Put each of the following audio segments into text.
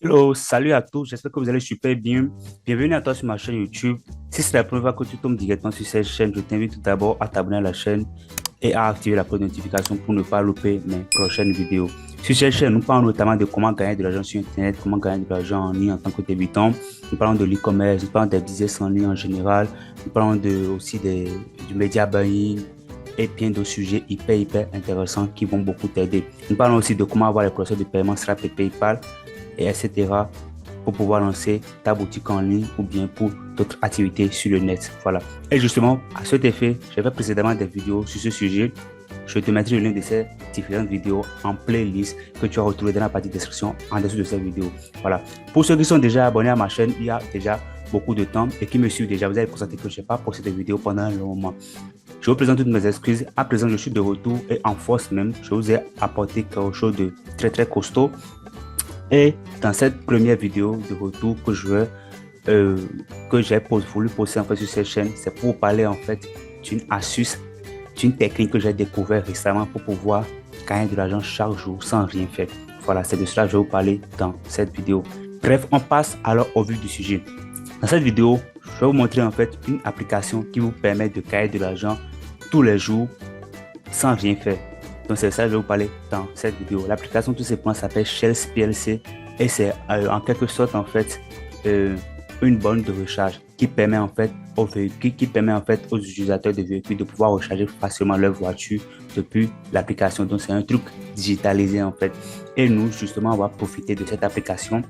Hello, salut à tous, j'espère que vous allez super bien. Bienvenue à toi sur ma chaîne YouTube. Si c'est la première fois que tu tombes directement sur cette chaîne, je t'invite tout d'abord à t'abonner à la chaîne et à activer la cloche de notification pour ne pas louper mes prochaines vidéos. Sur cette chaîne, nous parlons notamment de comment gagner de l'argent sur Internet, comment gagner de l'argent en ligne en tant que débutant. Nous parlons de l'e-commerce, nous parlons des business en ligne en général, nous parlons aussi du média buying et bien d'autres sujets hyper intéressants qui vont beaucoup t'aider. Nous parlons aussi de comment avoir les procès de paiement Stripe et PayPal et etc. pour pouvoir lancer ta boutique en ligne ou bien pour d'autres activités sur le net. Voilà. Et justement, à cet effet, j'ai fait précédemment des vidéos sur ce sujet. Je te mettrai le lien de ces différentes vidéos en playlist que tu as retrouvé dans la partie description en dessous de cette vidéo. Voilà. Pour ceux qui sont déjà abonnés à ma chaîne, il y a déjà beaucoup de temps et qui me suivent déjà, vous avez constaté que je n'ai pas posté de vidéo pendant un long moment. Je vous présente toutes mes excuses. À présent, je suis de retour et en force même. Je vous ai apporté quelque chose de très costaud. Et dans cette première vidéo de retour que j'ai voulu poster en fait sur cette chaîne, c'est pour parler en fait d'une astuce, d'une technique que j'ai découvert récemment pour pouvoir gagner de l'argent chaque jour sans rien faire. Voilà, c'est de cela que je vais vous parler dans cette vidéo. Bref, on passe alors au vif du sujet. Dans cette vidéo, je vais vous montrer en fait une application qui vous permet de gagner de l'argent tous les jours sans rien faire. Donc c'est ça que je vais vous parler dans cette vidéo. L'application tout simplement s'appelle Shells PLC et c'est en quelque sorte en fait euh, une borne de recharge qui permet en fait aux véhicules, qui permet en fait aux utilisateurs de véhicules de pouvoir recharger facilement leur voiture depuis l'application. Donc c'est un truc digitalisé en fait. Et nous justement on va profiter de cette application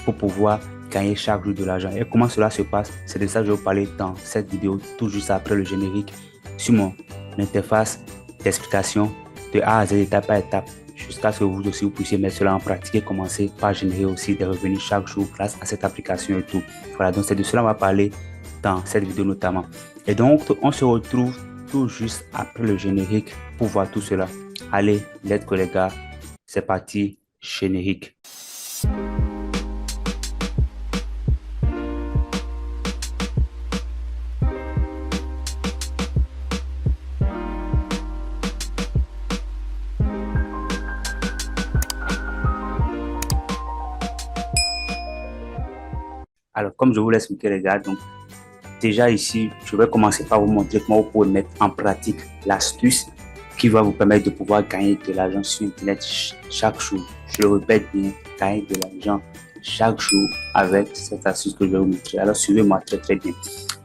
pour pouvoir gagner chaque jour de l'argent. Et comment cela se passe? C'est de ça que je vais vous parler dans cette vidéo tout juste après le générique sur mon interface d'explication de A à Z, étape par étape, jusqu'à ce que vous aussi vous puissiez mettre cela en pratique et commencer par générer aussi des revenus chaque jour grâce à cette application et tout. Voilà, donc c'est de cela qu'on va parler dans cette vidéo notamment. Et donc, on se retrouve tout juste après le générique pour voir tout cela. Allez, let's go les gars, c'est parti, générique. Alors, comme je vous l'expliquais les gars, donc déjà ici, je vais commencer par vous montrer comment vous pouvez mettre en pratique l'astuce qui va vous permettre de pouvoir gagner de l'argent sur Internet chaque jour. Je le répète bien, gagner de l'argent chaque jour avec cette astuce que je vais vous montrer. Alors suivez-moi très bien.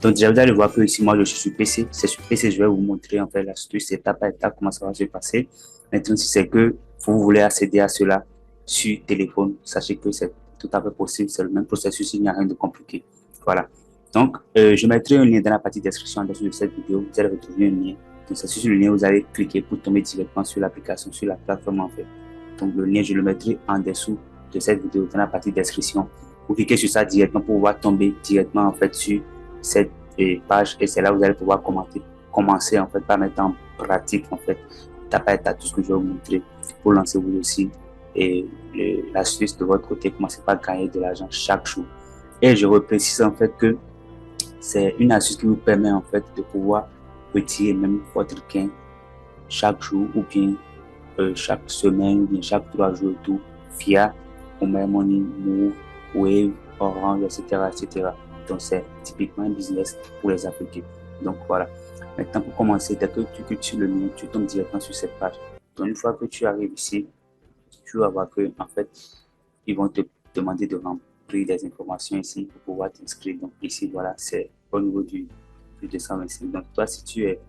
Donc déjà, vous allez voir que ici, moi, je suis sur PC. C'est sur PC, je vais vous montrer en fait l'astuce étape par étape, comment ça va se passer. Maintenant, si c'est que vous voulez accéder à cela sur téléphone, sachez que c'est tout à fait possible. C'est le même processus, il n'y a rien de compliqué. Voilà. Donc, je mettrai un lien dans la partie description en dessous de cette vidéo. Vous allez retrouver un lien. Donc, c'est sur le lien, vous allez cliquer pour tomber directement sur l'application, sur la plateforme en fait. Donc, le lien, je le mettrai en dessous de cette vidéo dans la partie description. Vous cliquez sur ça directement pour pouvoir tomber directement en fait sur cette page et c'est là où vous allez pouvoir commencer en fait par mettre en pratique en fait étape par étape tout ce que je vais vous montrer pour lancer vous aussi et l'astuce de votre côté, commencez par gagner de l'argent chaque jour. Et je reprécise en fait que c'est une astuce qui vous permet en fait de pouvoir retirer même votre gain chaque jour ou bien chaque semaine ou bien chaque 3 jours et tout via Mobile Money, Move, Wave, Orange, etc. Donc c'est typiquement un business pour les Africains. Donc voilà. Maintenant pour commencer, dès que tu cliques sur le lien, tu tombes directement sur cette page. Donc une fois que tu arrives ici, tu vas voir que en fait, ils vont te demander de remplir des informations ici pour pouvoir t'inscrire. Donc ici, voilà, c'est au niveau du plus de 125. Donc toi, si tu es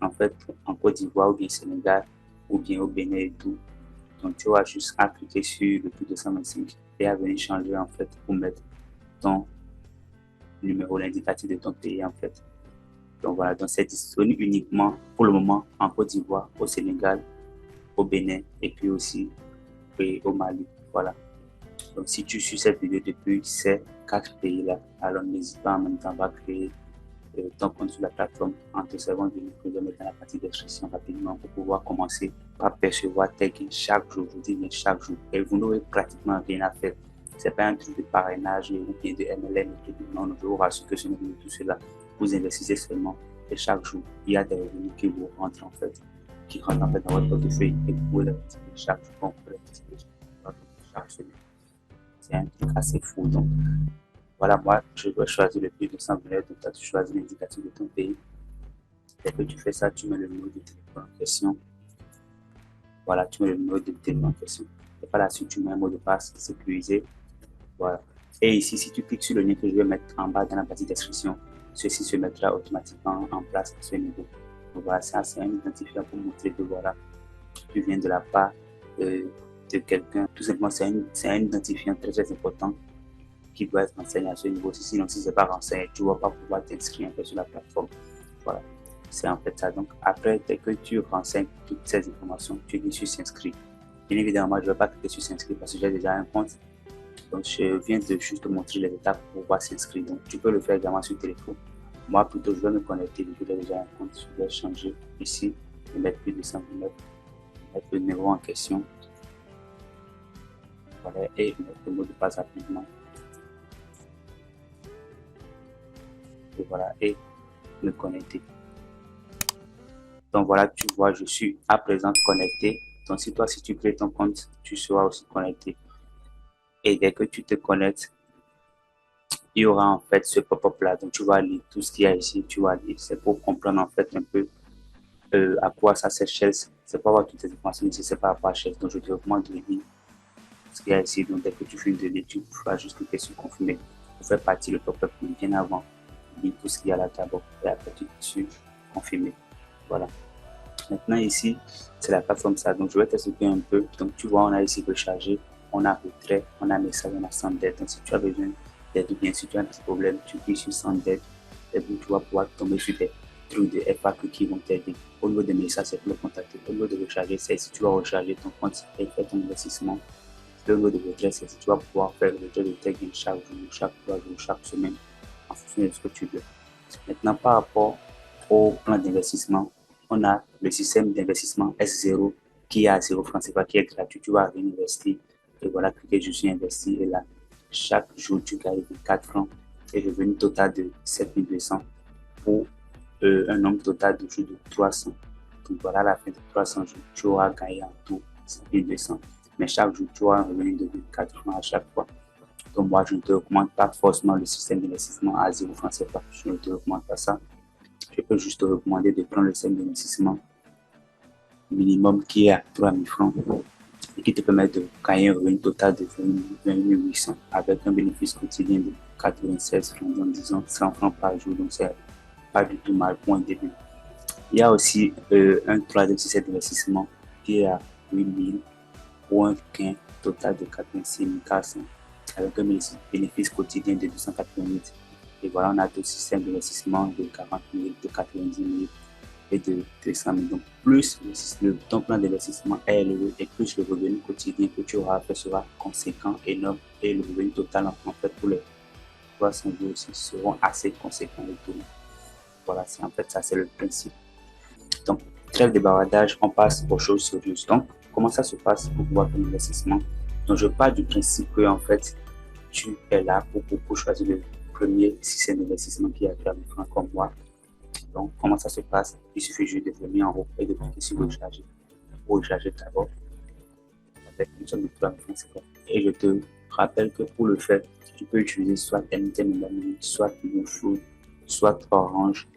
en fait en Côte d'Ivoire ou bien Sénégal ou bien au Bénin et tout, donc tu vas juste à cliquer sur le plus de 125 et à venir changer en fait pour mettre ton numéro, l'indicatif de ton pays en fait. Donc voilà, donc c'est disponible uniquement pour le moment en Côte d'Ivoire, au Sénégal, au Bénin et puis aussi au Mali. Voilà. Donc, si tu suis cette vidéo depuis ces 4 pays-là, alors n'hésite pas en même temps à créer ton compte sur la plateforme en te servant du lien que je vais mettre dans la partie description rapidement pour pouvoir commencer par percevoir tes gains chaque jour. Je dis bien chaque jour. Et vous n'aurez pratiquement rien à faire. Ce n'est pas un truc de parrainage ou bien de MLM. Non, je vous rassure que ce n'est pas tout cela. Vous investissez seulement et chaque jour, il y a des revenus qui vous rentrent en fait, qui rentrent en fait dans votre portefeuille et vous pouvez les multiplier chaque jour. Chaque semaine. c'est un truc assez fou. Donc, voilà, moi, je dois choisir le plus de 100 dollars. Donc, toi, tu choisis l'indicatif de ton pays. Dès que tu fais ça, tu mets le numéro de téléphone en question. Voilà, tu mets le numéro de téléphone en question. Et par la suite, tu mets un mot de passe sécurisé. Voilà. Et ici, si tu cliques sur le lien que je vais mettre en bas dans la partie description, ceci se mettra automatiquement en place à ce niveau. Donc voilà, ça c'est un identifiant pour montrer que voilà, tu viens de la part de quelqu'un. Tout simplement, c'est un identifiant très très important qui doit être renseigné à ce niveau. Sinon, si ce n'est pas renseigné, tu ne vas pas pouvoir t'inscrire sur la plateforme. Voilà, c'est en fait ça. Donc après, dès que tu renseignes toutes ces informations, tu dis sur s'inscrire. Bien évidemment, je ne vais pas cliquer sur s'inscrire parce que j'ai déjà un compte. Donc, je viens de juste te montrer les étapes pour pouvoir s'inscrire. Donc, tu peux le faire également sur téléphone. Moi, plutôt, je vais me connecter. Vu que j'ai déjà un compte, je vais changer ici. Je vais mettre plus de 129. Mettre le numéro en question. Voilà, et mettre le mot de passe rapidement. Et voilà, et me connecter. Donc, voilà, tu vois, je suis à présent connecté. Donc, si toi, si tu crées ton compte, tu seras aussi connecté. Et dès que tu te connectes, il y aura en fait ce pop-up là. Donc, tu vas lire tout ce qu'il y a ici. Tu vas lire. C'est pour comprendre en fait un peu à quoi ça sert Shells. C'est pas avoir toutes les informations ici, c'est pas rapport à Shells. Donc, je te recommande de lire ce qu'il y a ici. Donc, dès que tu finis de lire, tu vas juste cliquer sur confirmer pour faire partie du pop-up bien avant. Lire tout ce qu'il y a là d'abord. Et après, tu cliques sur confirmer. Voilà. Maintenant, ici, c'est la plateforme ça. Donc, je vais t'expliquer un peu. Donc, tu vois, on a ici recharger, on a retrait, on a message, on a sans d'aide. Donc, si tu as besoin d'aide ou bien si tu as un petit problème, tu cliques sur sans d'aide. Et puis, tu vas pouvoir tomber sur des trucs de FAQ qui vont t'aider. Au niveau des messages, c'est pour le contacter. Au niveau de recharger, c'est si tu vas recharger ton compte et faire ton investissement. Au niveau de retrait, c'est si tu vas pouvoir faire le retrait de tes gains chaque jour, chaque 3 jours, chaque semaine, en fonction de ce que tu veux. Maintenant, par rapport au plan d'investissement, on a le système d'investissement S0 qui est à 0 francs CFA, qui est gratuit. Tu vas investir et voilà, cliquer je suis investi et là, chaque jour, tu gagnes 4 francs et revenu total de 7200 pour un nombre total de jours de 300. Donc voilà, à la fin de 300 jours, tu auras gagné en tout 7200. Mais chaque jour, tu auras un revenu de 4 francs à chaque fois. Donc moi, je ne te recommande pas forcément le système d'investissement à 0 francs CFA. Je ne te recommande pas ça. Je peux juste te recommander de prendre le système d'investissement minimum qui est à 3000 francs et qui te permet de gagner un revenu total de 20 800 avec un bénéfice quotidien de 96 francs, donc disons 100 francs par jour. Donc c'est pas du tout mal pour un début. Il y a aussi un troisième système d'investissement qui est à 8000 pour un gain total de 86 400 avec un bénéfice quotidien de 288. Et voilà, on a d'autres systèmes d'investissement de 40 000, de 90 000 et de 200 000. Donc, plus ton plan d'investissement est élevé et plus le revenu quotidien que tu auras fait sera conséquent, énorme, et le revenu total en fait pour les 300 jours aussi seront assez conséquents et tout. Voilà, c'est en fait ça, c'est le principe. Donc, trêve de bavardage, on passe aux choses sérieuses. Donc, comment ça se passe pour pouvoir faire un investissement? Donc, je pars du principe que en fait, tu es là pour choisir le premier système d'investissement qui a 3000 francs comme moi. Donc, comment ça se passe? Il suffit juste de venir en haut et de cliquer sur recharger. Pour recharger d'abord avec une somme de 3000 francs, c'est bon. Et je te rappelle que pour le faire, tu peux utiliser soit MTN, soit Moonfood, soit Orange,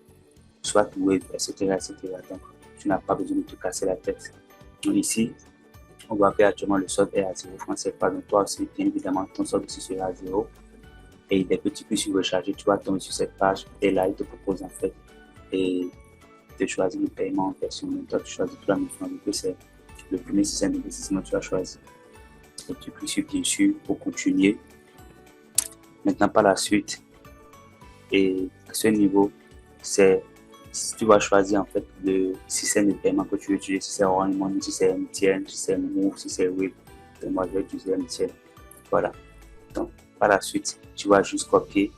soit Wave, etc., etc. Donc, tu n'as pas besoin de te casser la tête. Donc, ici, on voit que actuellement le solde est à 0 francs CFA. Donc, toi aussi, bien évidemment, ton solde aussi sera à 0. Et dès que tu puisses recharger, tu vas tomber sur cette page et là, il te propose en fait et de choisir le paiement en version. Donc, toi, tu choisis 3000 francs. Donc, c'est le premier système d'investissement que tu as choisi. Et tu cliques bien sûr pour continuer. Maintenant, par la suite, et à ce niveau, c'est tu vas choisir en fait le système de paiement que tu veux utiliser, si c'est Orange Money, si c'est MTN, si c'est Move, si c'est Wave. Donc, moi, je vais utiliser MTN. Voilà. Donc, par la suite, tu vas juste copier.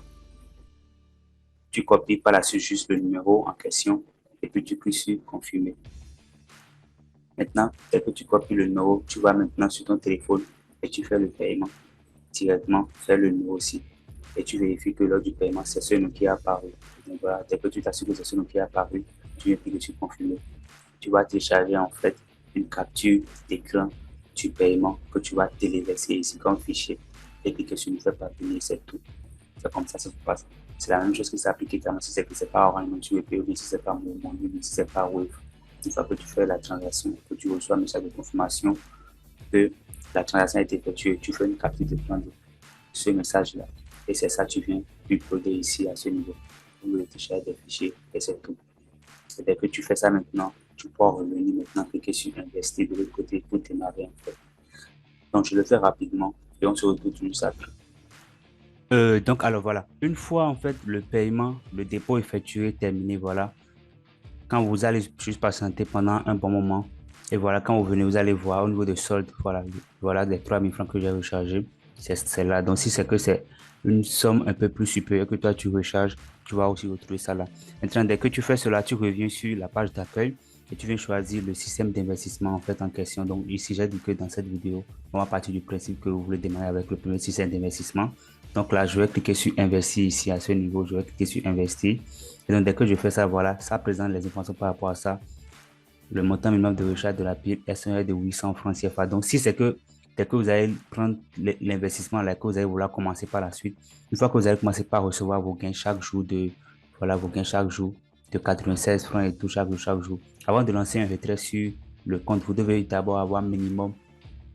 Tu copies par la suite juste le numéro en question et puis tu cliques sur confirmer. Maintenant, dès que tu copies le numéro, tu vas maintenant sur ton téléphone et tu fais le paiement directement, fais le numéro aussi. Et tu vérifies que lors du paiement, c'est ce nom qui est apparu. Donc voilà, dès que tu t'assures que c'est ce nom qui est apparu, tu viens cliquer sur confirmer. Tu vas télécharger en fait une capture d'écran du paiement que tu vas téléverser ici comme fichier. et cliquer sur ne faire parvenir, c'est tout. C'est comme ça que ça se passe. C'est la même chose qui s'applique également si c'est que c'est pas Orange Money ou bien si c'est pas Momo, ou bien si c'est pas Wave. Une fois que tu fais la transaction, que tu reçois un message de confirmation que la transaction a été effectuée, tu fais une capture d'écran de ce message-là. Et c'est ça que tu viens uploader ici à ce niveau. Vous le télécharger des fichiers et c'est tout. Et dès que tu fais ça maintenant, tu pourras revenir maintenant, cliquer sur Investir de l'autre côté pour démarrer en fait. Donc je le fais rapidement et on se retrouve juste après. Donc, alors voilà, une fois en fait le paiement, le dépôt effectué, terminé, voilà, quand vous allez juste patienter pendant un bon moment, et voilà, quand vous venez, vous allez voir au niveau de solde, voilà, voilà les 3000 francs que j'ai rechargés, c'est celle-là. Donc, si c'est que c'est une somme un peu plus supérieure que toi, tu recharges, tu vas aussi retrouver ça là. Maintenant, dès que tu fais cela, tu reviens sur la page d'accueil et tu viens choisir le système d'investissement en fait en question. Donc, ici, j'ai dit que dans cette vidéo, on va partir du principe que vous voulez démarrer avec le premier système d'investissement. Donc là, je vais cliquer sur Investir ici à ce niveau. Je vais cliquer sur Investir. Et donc, dès que je fais ça, voilà, ça présente les informations par rapport à ça. Le montant minimum de recharge de la pile est de 800 francs CFA. Donc, si c'est que dès que vous allez prendre l'investissement, là, que vous allez vouloir commencer par la suite, une fois que vous allez commencer par recevoir vos gains chaque jour voilà, vos gains chaque jour de 96 francs et tout chaque jour. Avant de lancer un retrait sur le compte, vous devez d'abord avoir minimum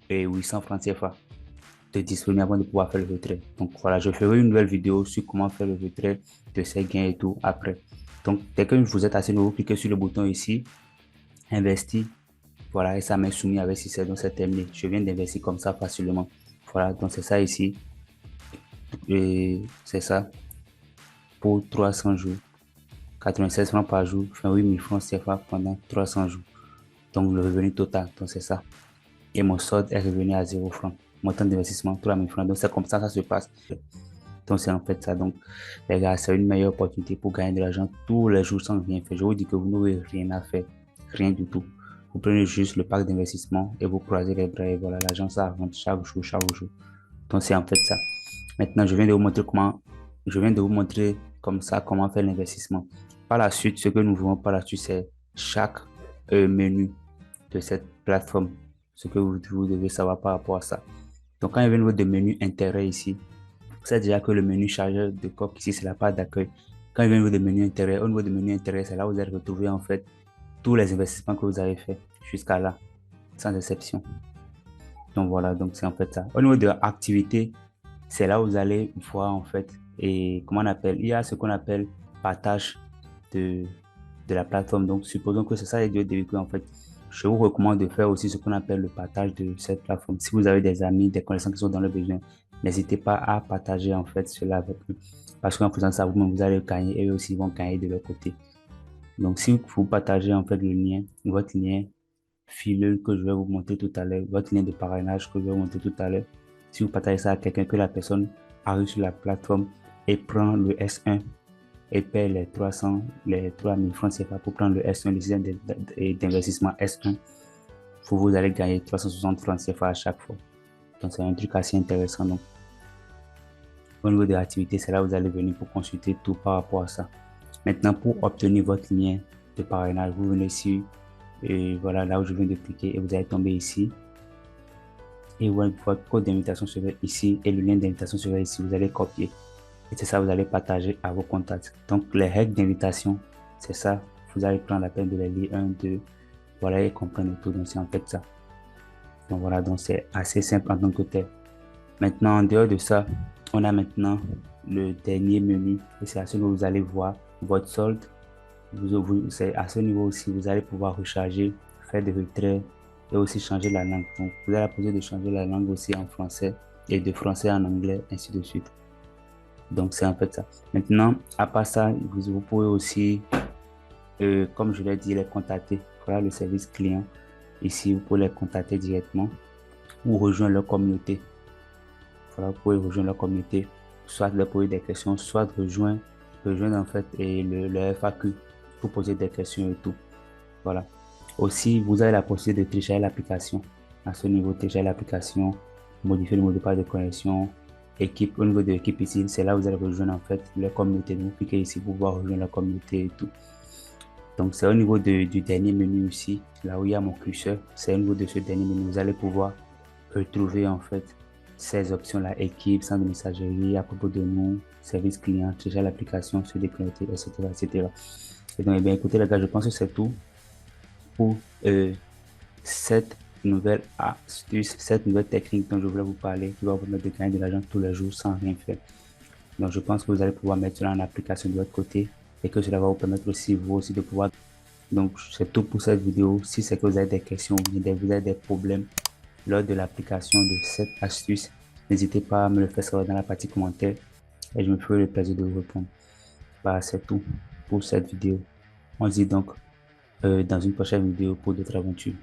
800 francs CFA de disponible avant de pouvoir faire le retrait. Donc voilà, je ferai une nouvelle vidéo sur comment faire le retrait de ces gains et tout après. Donc dès que vous êtes assez nouveau, cliquez sur le bouton ici, investir. Voilà, et ça m'est soumis avec si c'est donc c'est terminé. Je viens d'investir comme ça facilement. Voilà, donc c'est ça ici. Et c'est ça pour 300 jours. 96 francs par jour, enfin 8000 francs CFA pendant 300 jours. Donc le revenu total, donc c'est ça. Et mon solde est revenu à 0 francs. Montant d'investissement, 3000 francs. Donc c'est comme ça que ça se passe. Donc, c'est en fait ça. Donc, les gars, c'est une meilleure opportunité pour gagner de l'argent tous les jours sans rien faire. Je vous dis que vous n'aurez rien à faire. Rien du tout. Vous prenez juste le pack d'investissement et vous croisez les bras et voilà, l'argent, ça rentre chaque jour, chaque jour. Donc, c'est en fait ça. Maintenant, je viens de vous montrer comme ça, comment faire l'investissement. Par la suite, ce que nous voulons par la suite, c'est chaque menu de cette plateforme. Ce que vous devez savoir par rapport à ça. Donc, quand il y a au niveau de menu intérêt ici, c'est déjà que le menu chargeur de coque ici, c'est la page d'accueil. Quand il vient au niveau de menu intérêt, au niveau de menu intérêt, c'est là où vous allez retrouver en fait tous les investissements que vous avez fait jusqu'à là, sans exception. Donc voilà, donc c'est en fait ça. Au niveau de l'activité, c'est là où vous allez voir en fait, et comment on appelle, il y a ce qu'on appelle partage de, de la plateforme. Donc supposons que c'est ça les deux débuts en fait. Je vous recommande de faire aussi ce qu'on appelle le partage de cette plateforme. Si vous avez des amis, des connaissances qui sont dans le besoin, n'hésitez pas à partager en fait cela avec eux. Parce qu'en faisant ça, vous-même, vous allez gagner et eux aussi vont gagner de leur côté. Donc, si vous partagez en fait le lien, votre lien fileux que je vais vous montrer tout à l'heure, votre lien de parrainage que je vais vous montrer tout à l'heure, si vous partagez ça à quelqu'un, que la personne arrive sur la plateforme et prend le S1 et paie les 3000 francs CFA pour prendre le S1, le système d'investissement S1, vous allez gagner 360 francs CFA à chaque fois. Donc, c'est un truc assez intéressant. Donc, au niveau de l'activité, c'est là où vous allez venir pour consulter tout par rapport à ça. Maintenant, pour obtenir votre lien de parrainage, vous venez ici, et voilà, là où je viens de cliquer, et vous allez tomber ici. Et votre code d'invitation sera ici, et le lien d'invitation sera ici. Vous allez copier. Et c'est ça, vous allez partager à vos contacts. Donc, les règles d'invitation, c'est ça. Vous allez prendre la peine de les lire, 1, 2, voilà, et comprendre tout. Donc, c'est en fait ça. Donc, voilà, donc c'est assez simple en tant que tel. Maintenant, en dehors de ça, on a maintenant le dernier menu. Et c'est à ce que vous allez voir votre solde. C'est à ce niveau aussi, vous allez pouvoir recharger, faire des retraits et aussi changer la langue. Donc, vous avez la possibilité de changer la langue aussi en français et de français en anglais, ainsi de suite. Donc, c'est en fait ça. Maintenant, à part ça, vous pouvez aussi, comme je l'ai dit, les contacter. Voilà le service client. Ici, vous pouvez les contacter directement ou rejoindre leur communauté. Voilà, vous pouvez rejoindre leur communauté, soit leur poser des questions, soit rejoindre en fait et le FAQ pour poser des questions et tout. Voilà. Aussi, vous avez la possibilité de télécharger l'application. À ce niveau, télécharger l'application, modifier le mot de passe de connexion, équipe, au niveau de l'équipe ici, c'est là où vous allez rejoindre en fait leur communauté. Vous cliquez ici pour pouvoir rejoindre la communauté et tout. Donc, c'est au niveau du dernier menu ici, là où il y a mon curseur. C'est au niveau de ce dernier menu, vous allez pouvoir retrouver en fait ces options-là, équipe, centre de messagerie, à propos de nous, service client, télécharger l'application, se déconnecter, etc., etc. Et donc, eh bien, écoutez, les gars, je pense que c'est tout pour cette nouvelle astuce, cette nouvelle technique dont je voulais vous parler, qui va vous permettre de gagner de l'argent tous les jours sans rien faire. Donc, je pense que vous allez pouvoir mettre cela en application de votre côté et que cela va vous permettre aussi, vous aussi, de pouvoir. Donc, c'est tout pour cette vidéo. Si c'est que vous avez des questions ou bien vous avez des problèmes lors de l'application de cette astuce, n'hésitez pas à me le faire savoir dans la partie commentaire et je me ferai le plaisir de vous répondre. Bah, c'est tout pour cette vidéo. On se dit donc dans une prochaine vidéo pour d'autres aventures.